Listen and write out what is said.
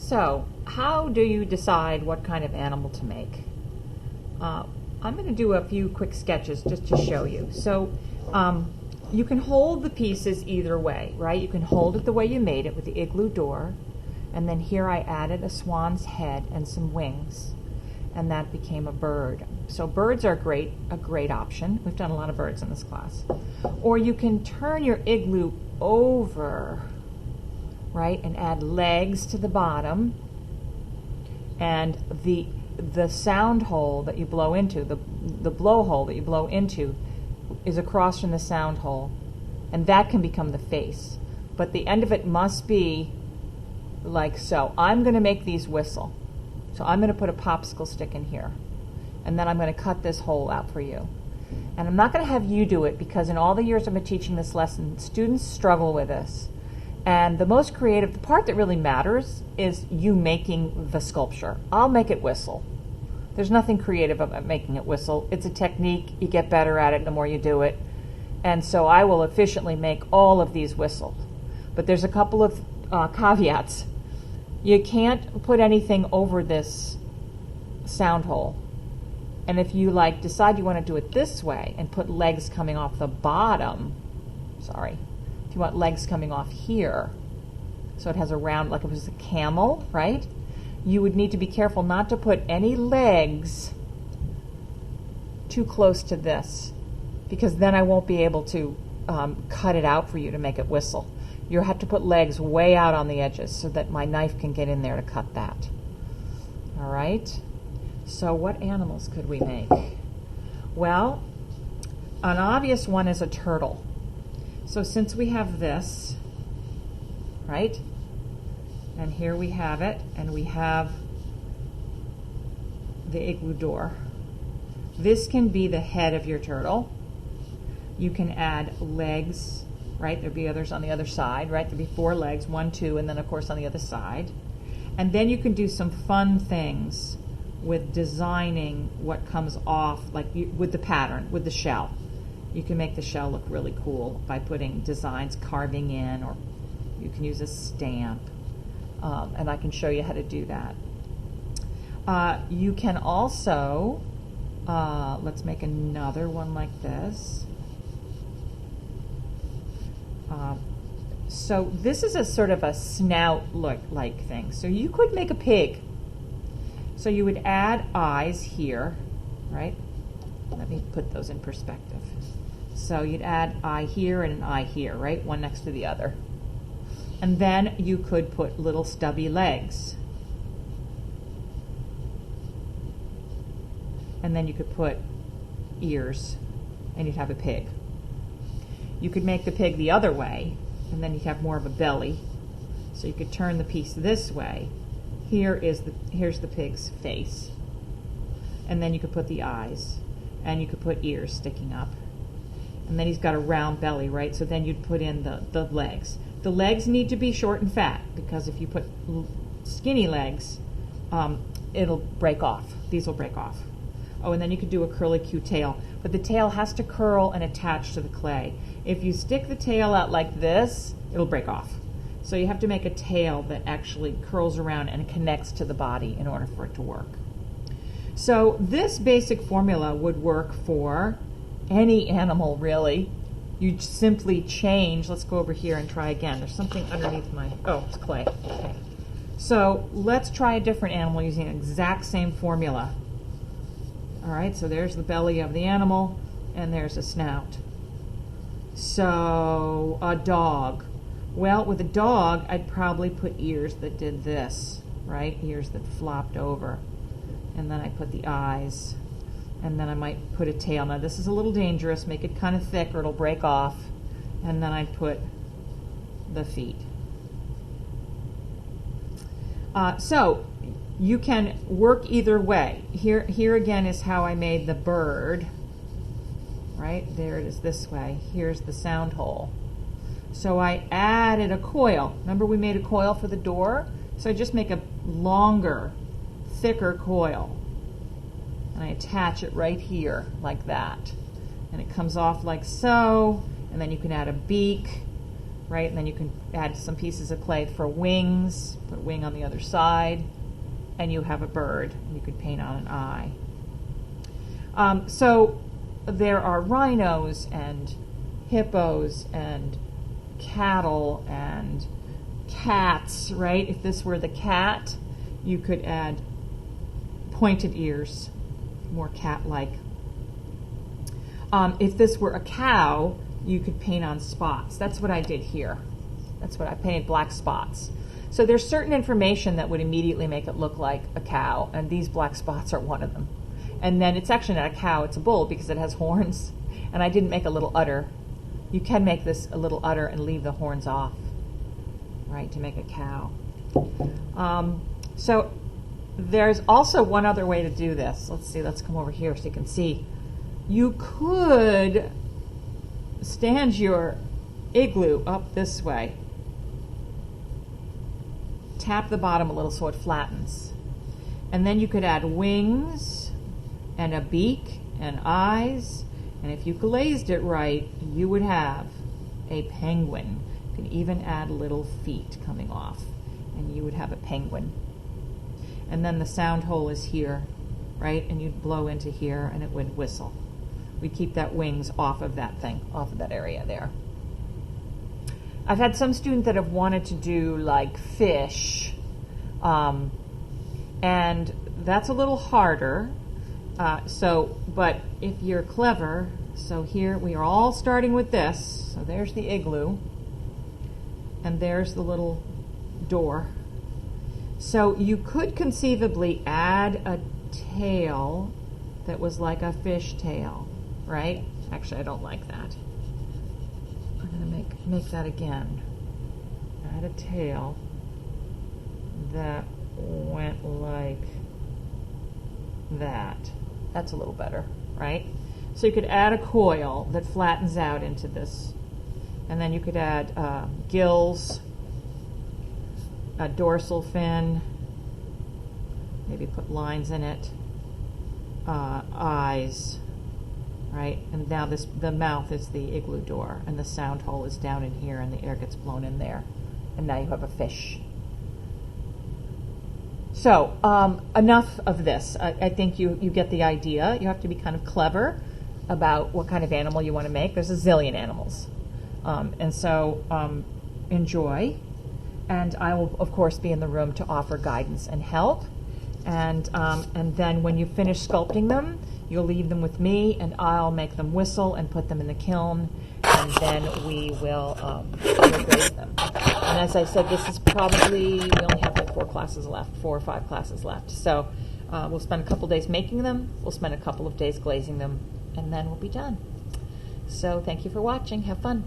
So, how do you decide what kind of animal to make? I'm going to do a few quick sketches just to show you. So, you can hold the pieces either way, right? You can hold it the way you made it with the igloo door, and then here I added a swan's head and some wings, and that became a bird. So birds are a great option. We've done a lot of birds in this class. Or you can turn your igloo over, right, and add legs to the bottom, and the sound hole that you blow into, the blowhole that you blow into, is across from the sound hole, and that can become the face. But the end of it must be like so. I'm going to make these whistle. So I'm going to put a popsicle stick in here, and then I'm going to cut this hole out for you. And I'm not going to have you do it because in all the years I've been teaching this lesson, students struggle with this. And the most creative, the part that really matters is you making the sculpture. I'll make it whistle. There's nothing creative about making it whistle. It's a technique. You get better at it the more you do it. And so I will efficiently make all of these whistles. But there's a couple of caveats. You can't put anything over this sound hole. And if you decide you want to do it this way and put legs coming off the bottom, if you want legs coming off here, so it has a round, like it was a camel, right? You would need to be careful not to put any legs too close to this, because then I won't be able to cut it out for you to make it whistle. You'll have to put legs way out on the edges so that my knife can get in there to cut that. All right? So what animals could we make? Well, an obvious one is a turtle. So since we have this, right? And here we have it, and we have the igloo door. This can be the head of your turtle. You can add legs, right? There'd be others on the other side, right? There'd be 4 legs, 1, 2, and then of course on the other side. And then you can do some fun things with designing what comes off, with the pattern, with the shell. You can make the shell look really cool by putting designs, carving in, or you can use a stamp. And I can show you how to do that. You can also, let's make another one like this. So this is a sort of a snout like thing. So you could make a pig. So you would add eyes here, right? Let me put those in perspective. So you'd add eye here and an eye here, right? One next to the other. And then you could put little stubby legs. And then you could put ears, and you'd have a pig. You could make the pig the other way, and then you'd have more of a belly. So you could turn the piece this way. Here's the pig's face. And then you could put the eyes, and you could put ears sticking up. And then he's got a round belly, right? So then you'd put in the legs. The legs need to be short and fat, because if you put skinny legs, it'll break off. These will break off. Oh, and then you could do a curly-Q tail. But the tail has to curl and attach to the clay. If you stick the tail out like this, it'll break off. So you have to make a tail that actually curls around and connects to the body in order for it to work. So this basic formula would work for any animal, really. You simply change. Let's go over here and try again. There's something underneath my, oh, it's clay. Okay. So let's try a different animal using the exact same formula. All right, so there's the belly of the animal, and there's a snout. So a dog. Well, with a dog, I'd probably put ears that did this, right? Ears that flopped over. And then I put the eyes. And then I might put a tail. Now this is a little dangerous. Make it kind of thick or it'll break off. And then I'd put the feet. So you can work either way. Here again is how I made the bird. Right? There it is this way. Here's the sound hole. So I added a coil. Remember we made a coil for the door? So I just make a longer, thicker coil. And I attach it right here like that. And it comes off like so. And then you can add a beak right? And then you can add some pieces of clay for wings, put a wing on the other side, and you have a bird. You could paint on an eye. So there are rhinos and hippos and cattle and cats, right? If this were the cat, you could add pointed ears, more cat-like. If this were a cow, you could paint on spots. That's what I did here. That's what I painted, black spots. So there's certain information that would immediately make it look like a cow, and these black spots are one of them. And then it's actually not a cow, it's a bull because it has horns. And I didn't make a little udder. You can make this a little udder and leave the horns off, right, to make a cow. So there's also one other way to do this. Let's see, let's come over here so you can see. You could stand your igloo up this way. Tap the bottom a little so it flattens. And then you could add wings and a beak and eyes. And if you glazed it right, you would have a penguin. You can even add little feet coming off, and you would have a penguin. And then the sound hole is here, right? And you'd blow into here, and it would whistle. We keep that wings off of that thing, off of that area there. I've had some students that have wanted to do like fish, and that's a little harder. But if you're clever, so here we are all starting with this. So there's the igloo, and there's the little door. So you could conceivably add a tail that was like a fish tail, right? Actually, I don't like that. I'm going to make that again. Add a tail that went like that. That's a little better, right? So you could add a coil that flattens out into this. And then you could add gills, a dorsal fin, maybe put lines in it, eyes, right? And now the mouth is the igloo door, and the sound hole is down in here, and the air gets blown in there. And now you have a fish. So enough of this. I think you get the idea. You have to be kind of clever about what kind of animal you want to make. There's a zillion animals. And so enjoy. And I will, of course, be in the room to offer guidance and help. And then when you finish sculpting them, you'll leave them with me, and I'll make them whistle and put them in the kiln, and then we will grade them. And as I said, this is probably, we only have like 4 or 5 classes left. So we'll spend a couple days making them, we'll spend a couple of days glazing them, and then we'll be done. So thank you for watching. Have fun.